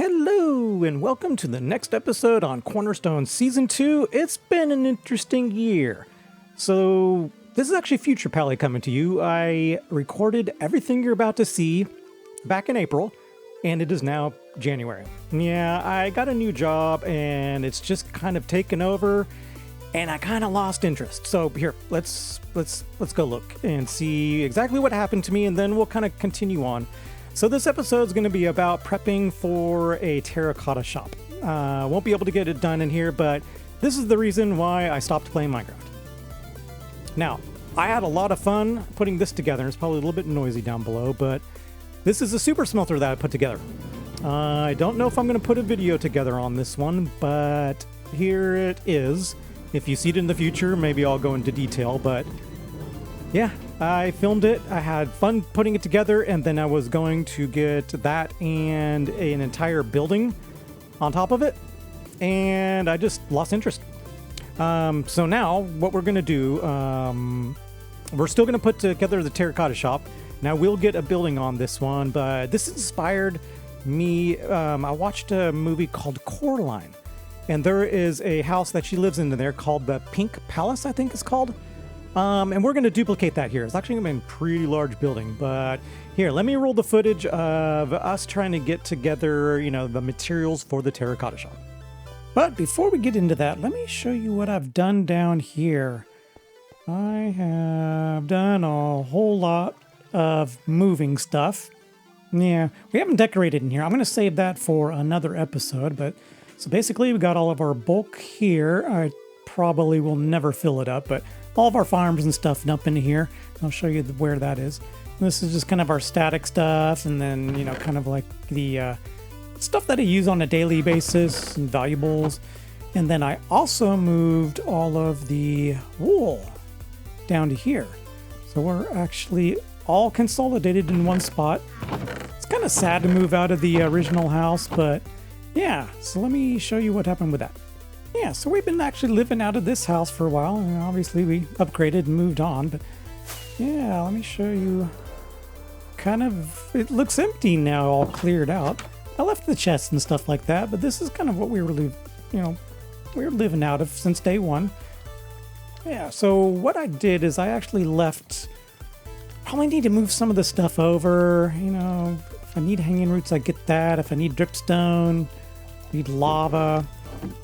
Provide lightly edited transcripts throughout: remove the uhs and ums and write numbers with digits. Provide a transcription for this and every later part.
Hello, and welcome to the next episode on Cornerstone Season 2. It's been an interesting year. So, this is actually future Paly coming to you. I recorded everything you're about to see back in April, and it is now January. Yeah, I got a new job, and it's just kind of taken over, and I kind of lost interest. So, here, let's go look and see exactly what happened to me, and then we'll kind of continue on. So this episode is going to be about prepping for a terracotta shop. Won't be able to get it done in here, but this is the reason why I stopped playing Minecraft. Now, I had a lot of fun putting this together. It's probably a little bit noisy down below, but this is a super smelter that I put together. I don't know if I'm going to put a video together on this one, but here it is. If you see it in the future, maybe I'll go into detail, but yeah. I filmed it, I had fun putting it together, and then I was going to get that and an entire building on top of it, and I just lost interest. So now, what we're going to do, we're still going to put together the terracotta shop. Now, we'll get a building on this one, but this inspired me. I watched a movie called Coraline, and there is a house that she lives in there called the Pink Palace, I think it's called. And we're going to duplicate that here. It's actually going to be a pretty large building, but here, let me roll the footage of us trying to get together, the materials for the terracotta shop. But before we get into that, let me show you what I've done down here. I have done a whole lot of moving stuff. Yeah, we haven't decorated in here. I'm going to save that for another episode, but so basically we got all of our bulk here. I probably will never fill it up, but all of our farms and stuff dump into here. I'll show you where that is. This is just kind of our static stuff, and then, kind of like the stuff that I use on a daily basis and valuables. And then I also moved all of the wool down to here. So we're actually all consolidated in one spot. It's kind of sad to move out of the original house, but yeah. So let me show you what happened with that. Yeah, so we've been actually living out of this house for a while, and obviously we upgraded and moved on, but yeah, let me show you. It looks empty now, all cleared out. I left the chests and stuff like that, but this is kind of what we were living out of since day one. Yeah, so what I did is I actually left, probably need to move some of the stuff over, if I need hanging roots, I get that. If I need dripstone, need lava.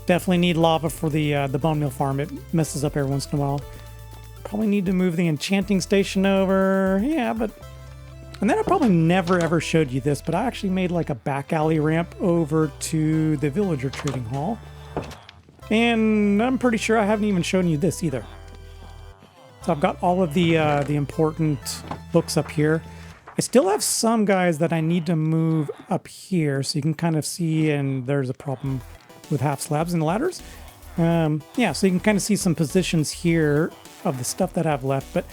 Definitely need lava for the bone meal farm. It messes up every once in a while. Probably need to move the enchanting station over. Yeah, but... And then I probably never ever showed you this, but I actually made like a back alley ramp over to the villager trading hall. And I'm pretty sure I haven't even shown you this either. So I've got all of the important books up here. I still have some guys that I need to move up here so you can kind of see, and there's a problem with half slabs and ladders. Yeah, so you can kind of see some positions here of the stuff that I've left, but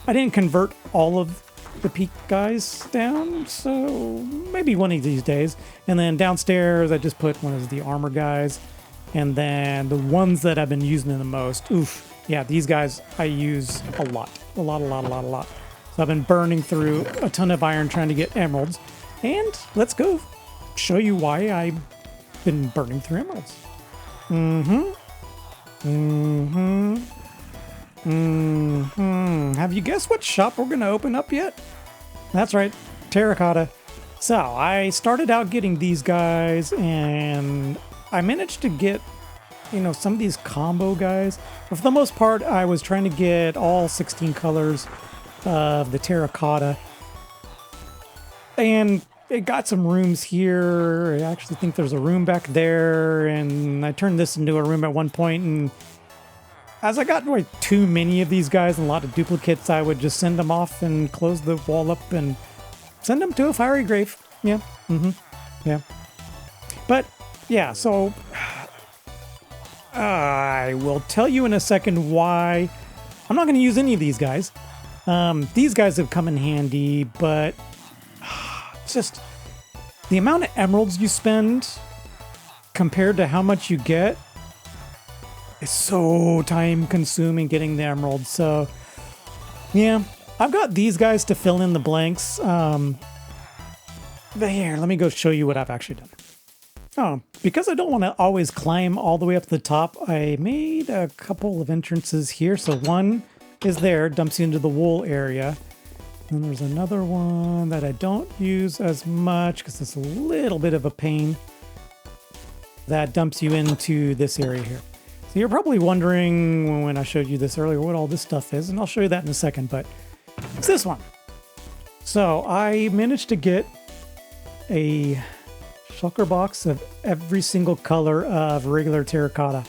I didn't convert all of the peak guys down, so maybe one of these days. And then downstairs, I just put one of the armor guys, and then the ones that I've been using the most. Oof, yeah, these guys I use a lot. A lot. So I've been burning through a ton of iron trying to get emeralds, and let's go show you why I've been burning through emeralds. Have you guessed what shop we're gonna open up yet? That's right, terracotta. So I started out getting these guys, and I managed to get, some of these combo guys. But for the most part, I was trying to get all 16 colors of the terracotta. And it got some rooms here. I actually think there's a room back there, and I turned this into a room at one point, and as I got like too many of these guys and a lot of duplicates, I would just send them off and close the wall up and send them to a fiery grave. Yeah, yeah. But yeah, so I will tell you in a second why I'm not going to use any of these guys. These guys have come in handy, but it's just the amount of emeralds you spend compared to how much you get is so time consuming getting the emeralds. So yeah, I've got these guys to fill in the blanks. But here, let me go show you what I've actually done. Oh, because I don't want to always climb all the way up to the top, I made a couple of entrances here. So one is there, dumps you into the wool area. And there's another one that I don't use as much because it's a little bit of a pain. That dumps you into this area here. So you're probably wondering when I showed you this earlier what all this stuff is, and I'll show you that in a second, but it's this one. So I managed to get a shulker box of every single color of regular terracotta.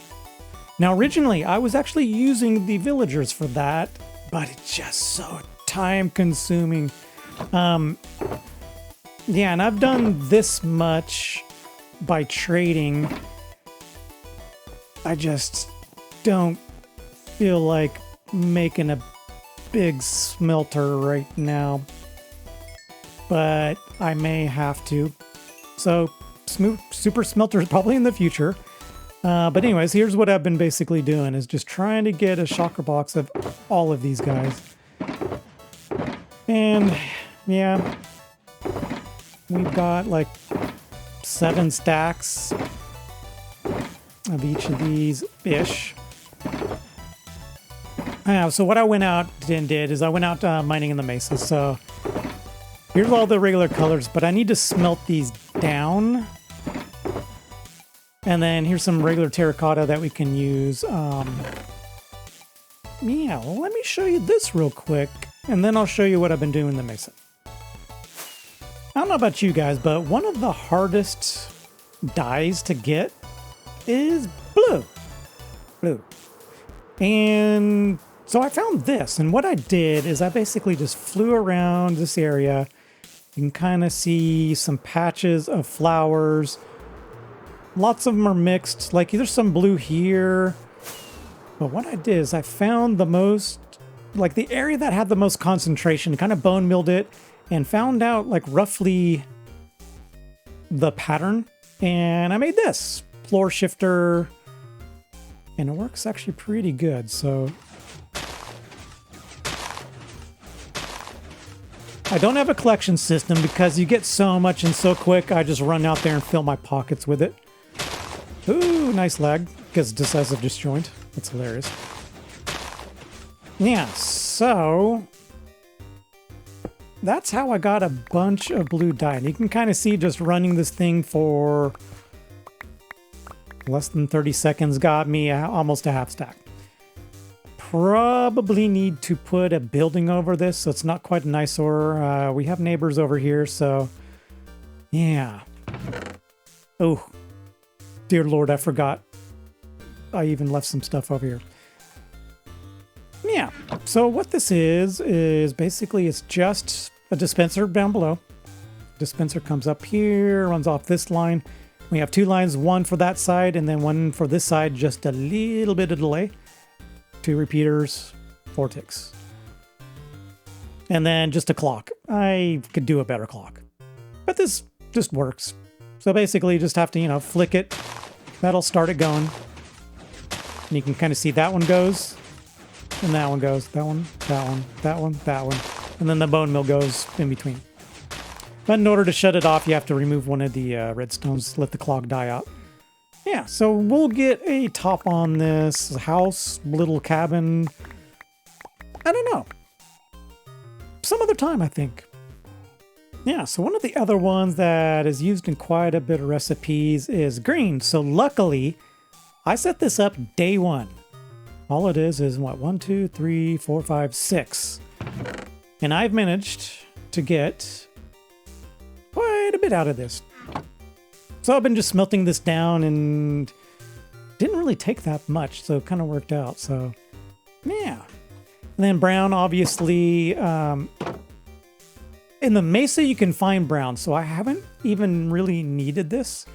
Now originally I was actually using the villagers for that, but it's just so time consuming. Yeah, and I've done this much by trading. I just don't feel like making a big smelter right now, but I may have to. So super smelter is probably in the future. But anyways, here's what I've been basically doing is just trying to get a shulker box of all of these guys. And yeah, we've got like 7 stacks of each of these ish. So what I went out and did is I went out mining in the mesa. So here's all the regular colors, but I need to smelt these down. And then here's some regular terracotta that we can use. Yeah, well, let me show you this real quick, and then I'll show you what I've been doing in the mesa. I don't know about you guys, but one of the hardest dyes to get is blue. And so I found this, and what I did is I basically just flew around this area. You can kind of see some patches of flowers. Lots of them are mixed, like there's some blue here. But what I did is I found the most, like the area that had the most concentration, kind of bone milled it and found out like roughly the pattern. And I made this floor shifter, and it works actually pretty good. So I don't have a collection system because you get so much and so quick. I just run out there and fill my pockets with it. Ooh, nice lag because decisive disjoint. That's hilarious. Yeah, so that's how I got a bunch of blue dye. And you can kind of see just running this thing for less than 30 seconds got me almost a half stack. Probably need to put a building over this so it's not quite an eyesore. We have neighbors over here, so yeah. Oh, dear Lord, I forgot. I even left some stuff over here. Yeah, so what this is basically it's just a dispenser down below. Dispenser comes up here, runs off this line. We have 2 lines, one for that side and then one for this side, just a little bit of delay. 2 repeaters, 4 ticks. And then just a clock. I could do a better clock, but this just works. So basically you just have to, you know, flick it. That'll start it going. And you can kind of see that one goes, and that one goes, that one, that one, that one, that one. And then the bone mill goes in between. But in order to shut it off, you have to remove one of the redstones, let the clock die out. Yeah, so we'll get a top on this house, little cabin. I don't know. Some other time, I think. Yeah, so one of the other ones that is used in quite a bit of recipes is green. So luckily, I set this up day 1. All it is what, 1, 2, 3, 4, 5, 6. And I've managed to get quite a bit out of this. So I've been just smelting this down and didn't really take that much, so it kind of worked out. So yeah. And then brown, obviously, in the mesa you can find brown, so I haven't even really needed this.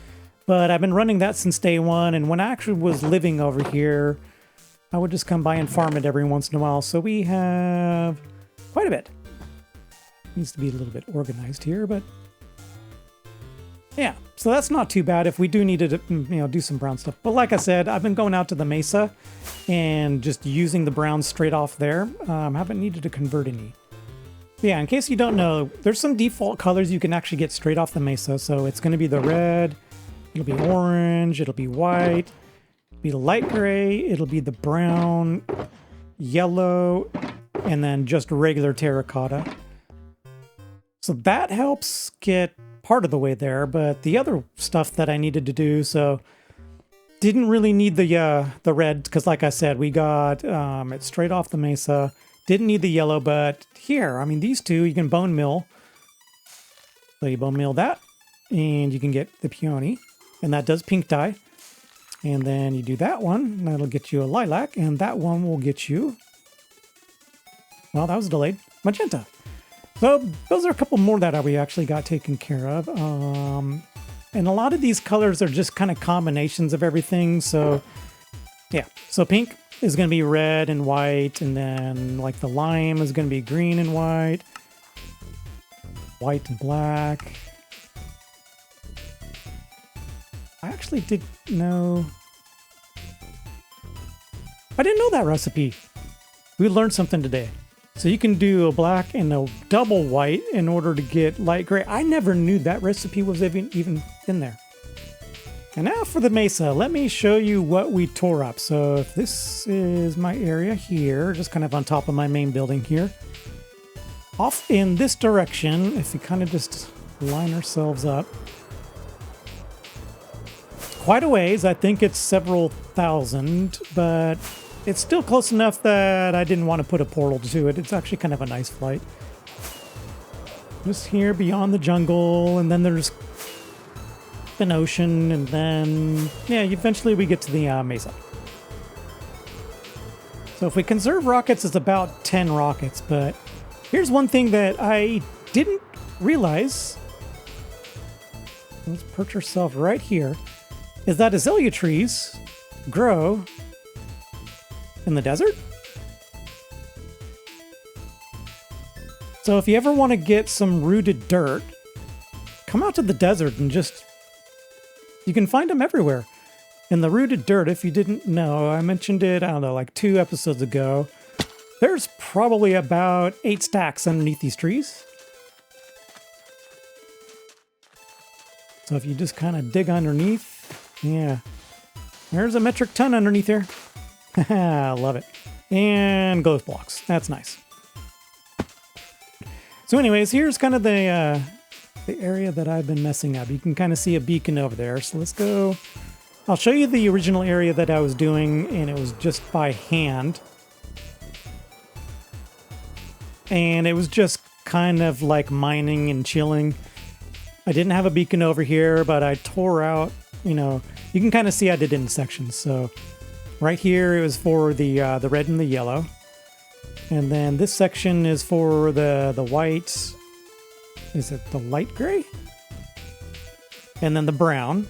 But I've been running that since day 1, and when I actually was living over here, I would just come by and farm it every once in a while. So we have quite a bit. Needs to be a little bit organized here, but yeah. So that's not too bad if we do need to, you know, do some brown stuff. But like I said, I've been going out to the mesa and just using the browns straight off there. Haven't needed to convert any. Yeah, in case you don't know, there's some default colors you can actually get straight off the mesa. So it's going to be the red, It'll be orange, it'll be white, it'll be the light gray, it'll be the brown, yellow, and then just regular terracotta. So that helps get part of the way there, but the other stuff that I needed to do, so didn't really need the red, because like I said, we got it straight off the mesa. Didn't need the yellow, but here, I mean, these two, you can bone mill. So you bone mill that, and you can get the peony, and that does pink dye. And then you do that one, and that'll get you a lilac, and that one will get you, well, that was delayed, magenta. So those are a couple more that we actually got taken care of. And a lot of these colors are just kind of combinations of everything. So yeah, so pink is going to be red and white, and then like the lime is going to be green and white, white and black. I actually didn't know. I didn't know that recipe. We learned something today. So you can do a black and a double white in order to get light gray. I never knew that recipe was even in there. And now for the mesa, let me show you what we tore up. So if this is my area here, just kind of on top of my main building here. Off in this direction, if we kind of just line ourselves up. Quite a ways, I think it's several thousand, but it's still close enough that I didn't want to put a portal to it. It's actually kind of a nice flight. Just here beyond the jungle, and then there's an ocean, and then, yeah, eventually we get to the mesa. So if we conserve rockets, it's about 10 rockets, but here's one thing that I didn't realize. Let's perch ourselves right here. Is that azalea trees grow in the desert? So if you ever want to get some rooted dirt, come out to the desert and just, you can find them everywhere. And the rooted dirt, if you didn't know, I mentioned it, I don't know, like 2 episodes ago. There's probably about 8 stacks underneath these trees. So if you just kind of dig underneath, yeah, there's a metric ton underneath here. I love it. And ghost blocks. That's nice. So anyways, here's kind of the area that I've been messing up. You can kind of see a beacon over there. So let's go. I'll show you the original area that I was doing, and it was just by hand. And it was just kind of like mining and chilling. I didn't have a beacon over here, but I tore out, you know, you can kind of see I did it in sections. So right here, it was for the red and the yellow. And then this section is for the white. Is it the light gray? And then the brown.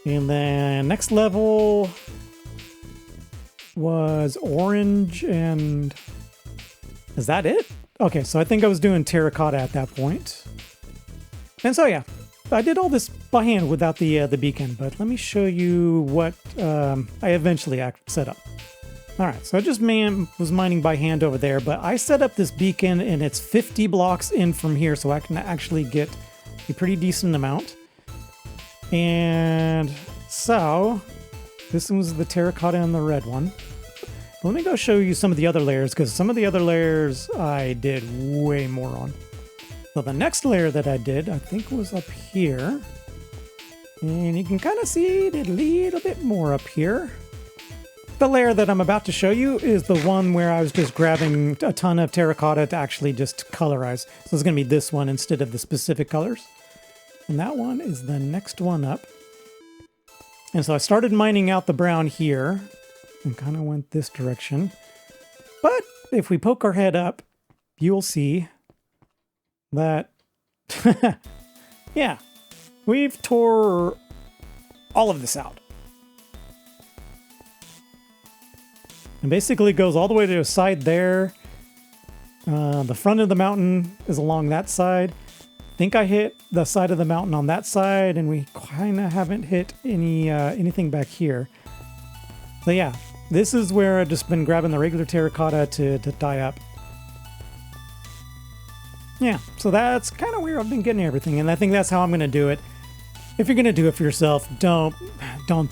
And then next level was orange and... Is that it? Okay, so I think I was doing terracotta at that point. And so yeah, I did all this by hand without the beacon, but let me show you what I eventually set up. All right, so I just was mining by hand over there, but I set up this beacon and it's 50 blocks in from here, so I can actually get a pretty decent amount. And so this was the terracotta and the red one. Let me go show you some of the other layers, because some of the other layers I did way more on. So the next layer that I did, I think was up here. And you can kind of see it a little bit more up here. The layer that I'm about to show you is the one where I was just grabbing a ton of terracotta to actually just colorize. So it's going to be this one instead of the specific colors. And that one is the next one up. And so I started mining out the brown here and kind of went this direction. But if we poke our head up, you'll see that, yeah, we've tore all of this out. And basically it goes all the way to the side there. The front of the mountain is along that side. I think I hit the side of the mountain on that side, and we kind of haven't hit anything back here. So yeah, this is where I've just been grabbing the regular terracotta to dye up. Yeah, so that's kind of where I've been getting everything, and I think that's how I'm going to do it. If you're gonna do it for yourself, don't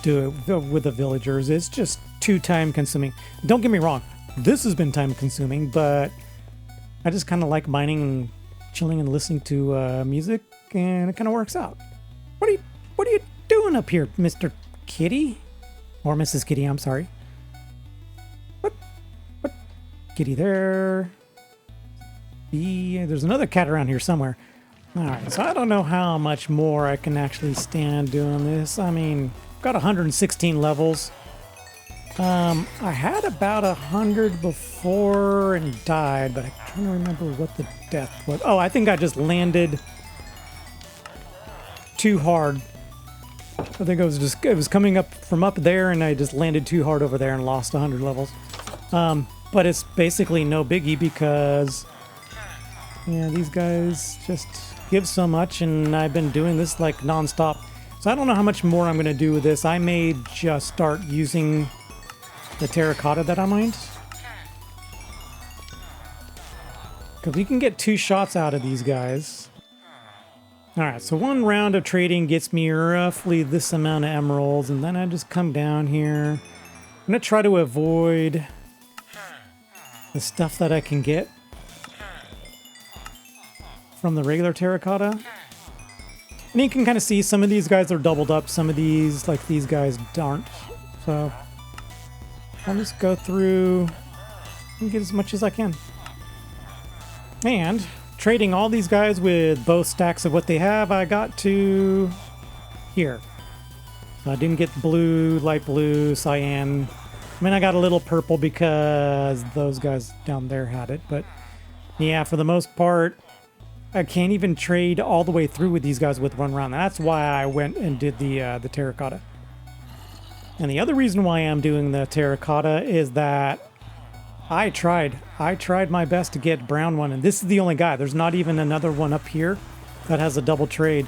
do it with the villagers. It's just too time consuming. Don't get me wrong, this has been time consuming, but I just kind of like mining and chilling and listening to music, and it kind of works out. What are you doing up here, Mr. Kitty? Or Mrs. Kitty, I'm sorry. What? Kitty there. There's another cat around here somewhere. Alright, so I don't know how much more I can actually stand doing this. I mean, got 116 levels. I had about 100 before and died, but I'm trying to remember what the death was. Oh, I think I just landed too hard. I think it was coming up from up there, and I just landed too hard over there and lost 100 levels. But it's basically no biggie because, yeah, these guys just give so much, and I've been doing this like nonstop. So I don't know how much more I'm going to do with this. I may just start using the terracotta that I mined, because we can get 2 shots out of these guys. Alright, so 1 round of trading gets me roughly this amount of emeralds, and then I just come down here. I'm going to try to avoid the stuff that I can get from the regular terracotta. And you can kind of see some of these guys are doubled up, some of these, like these guys, aren't. So I'll just go through and get as much as I can. And trading all these guys with both stacks of what they have, I got to here. So I didn't get blue, light blue, cyan. I mean, I got a little purple because those guys down there had it. But yeah, for the most part, I can't even trade all the way through with these guys with 1 round. That's why I went and did the terracotta. And the other reason why I'm doing the terracotta is that I tried my best to get brown one, and this is the only guy. There's not even another one up here that has a double trade.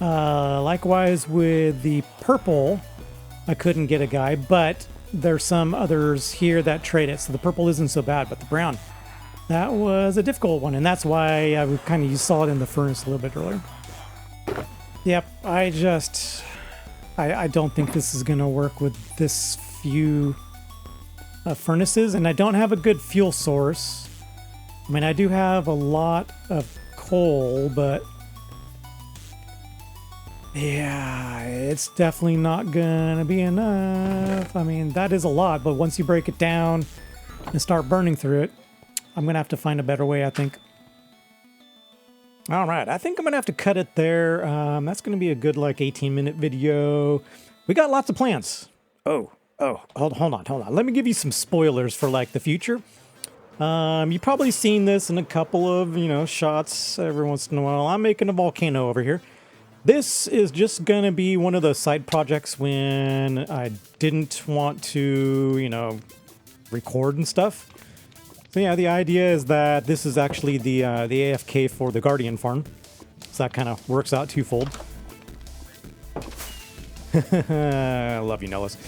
Likewise with the purple, I couldn't get a guy, but there's some others here that trade it. So the purple isn't so bad, but the brown, that was a difficult one, and that's why I kind of saw it in the furnace a little bit earlier. Yep, I don't think this is going to work with this few furnaces, and I don't have a good fuel source. I mean, I do have a lot of coal, but yeah, it's definitely not going to be enough. I mean, that is a lot, but once you break it down and start burning through it, I'm going to have to find a better way, I think. All right, I think I'm going to have to cut it there. That's going to be a good, like, 18-minute video. We got lots of plans. Oh, hold on. Let me give you some spoilers for, like, the future. You've probably seen this in a couple of, shots every once in a while. I'm making a volcano over here. This is just going to be one of those side projects when I didn't want to, record and stuff. So yeah, the idea is that this is actually the AFK for the Guardian farm. So that kind of works out twofold. I love you, Nellis.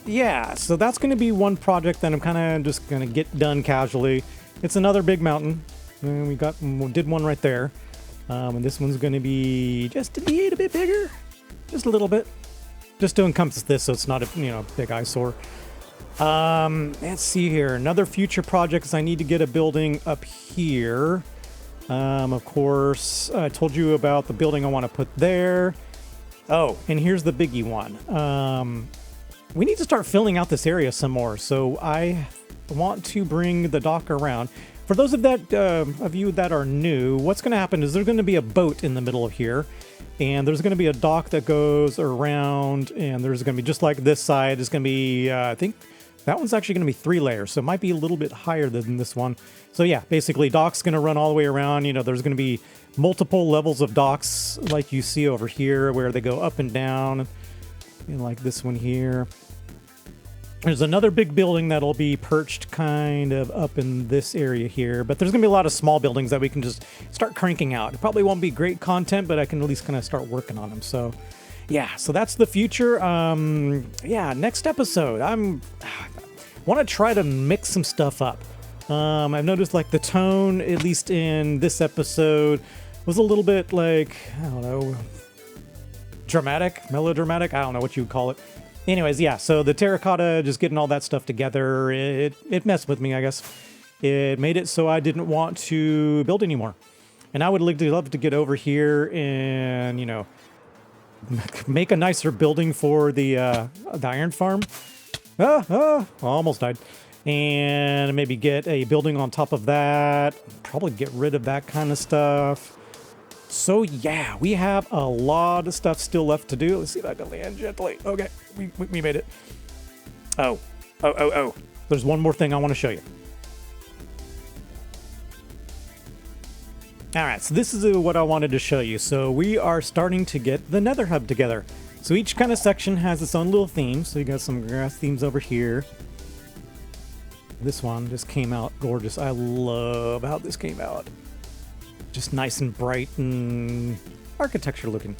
Yeah, so that's going to be one project that I'm kind of just going to get done casually. It's another big mountain. And we did one right there. And this one's going to be just a bit bigger. Just a little bit. Just to encompass this so it's not a, big eyesore. Let's see here. Another future project is I need to get a building up here. Of course, I told you about the building I want to put there. Oh, and here's the biggie one. We need to start filling out this area some more. So I want to bring the dock around. For those of you that are new, what's going to happen is there's going to be a boat in the middle of here. And there's going to be a dock that goes around, and there's going to be just like this side. It's going to be, I think that one's actually going to be 3 layers, so it might be a little bit higher than this one. So yeah, basically dock's going to run all the way around. There's going to be multiple levels of docks like you see over here where they go up and down, and like this one here. There's another big building that'll be perched kind of up in this area here, but there's going to be a lot of small buildings that we can just start cranking out. It probably won't be great content, but I can at least kind of start working on them. So yeah, so that's the future. Yeah, next episode, I want to try to mix some stuff up. I've noticed like the tone, at least in this episode, was a little bit like, I don't know, dramatic, melodramatic. I don't know what you would call it. Anyways, yeah, so the terracotta, just getting all that stuff together, it messed with me, I guess. It made it so I didn't want to build anymore. And I would love to get over here and, you know, make a nicer building for the iron farm. Almost died. And maybe get a building on top of that. Probably get rid of that kind of stuff. So yeah, we have a lot of stuff still left to do. Let's see if I can land gently. Okay, we made it. Oh. There's one more thing I want to show you. All right, so this is what I wanted to show you. So we are starting to get the Nether Hub together. So each kind of section has its own little theme. So you got some grass themes over here. This one just came out gorgeous. I love how this came out. Just nice and bright and architecture looking.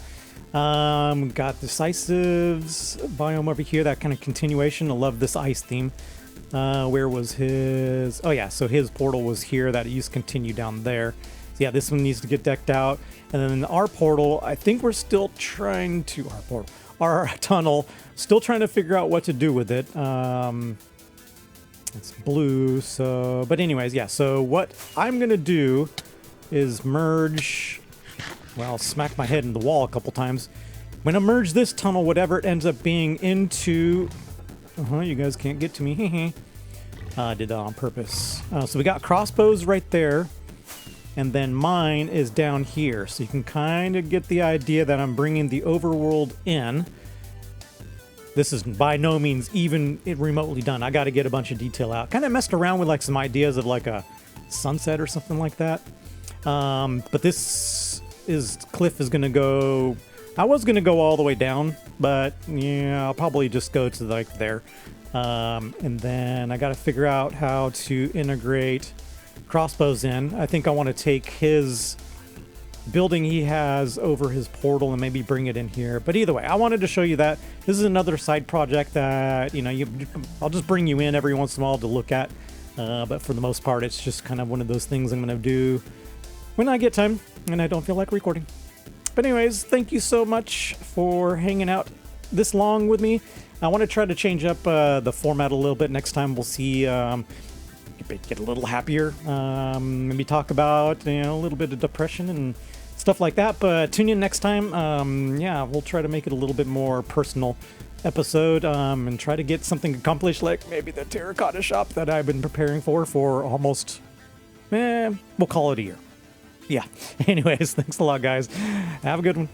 Got Decisive's biome over here, that kind of continuation. I love this ice theme. Where was his? Oh yeah, so his portal was here. That used to continue down there. So yeah, this one needs to get decked out. And then our portal, I think we're still trying to, our tunnel, still trying to figure out what to do with it. It's blue, so, but anyways, yeah, so what I'm gonna do is merge, well, smack my head in the wall a couple times. I'm gonna merge this tunnel, whatever it ends up being, into, you guys can't get to me, I did that on purpose. So we got crossbows right there, and then mine is down here, so you can kind of get the idea that I'm bringing the overworld in. This is by no means even remotely done. I got to get a bunch of detail out. Kind of messed around with like some ideas of like a sunset or something like that. But this cliff is going to go, I was going to go all the way down, but yeah, I'll probably just go to like there. And then I got to figure out how to integrate crossbows in. I think I want to take his building he has over his portal and maybe bring it in here. But either way, I wanted to show you that this is another side project that, you know, I'll just bring you in every once in a while to look at. But for the most part, it's just kind of one of those things I'm going to do when I get time and I don't feel like recording. But anyways, thank you so much for hanging out this long with me. I want to try to change up the format a little bit. Next time we'll see, get a little happier. Maybe talk about, you know, a little bit of depression and stuff like that. But tune in next time. Yeah, we'll try to make it a little bit more personal episode and try to get something accomplished, like maybe the terracotta shop that I've been preparing for almost, we'll call it a year. Yeah. Anyways, thanks a lot, guys. Have a good one.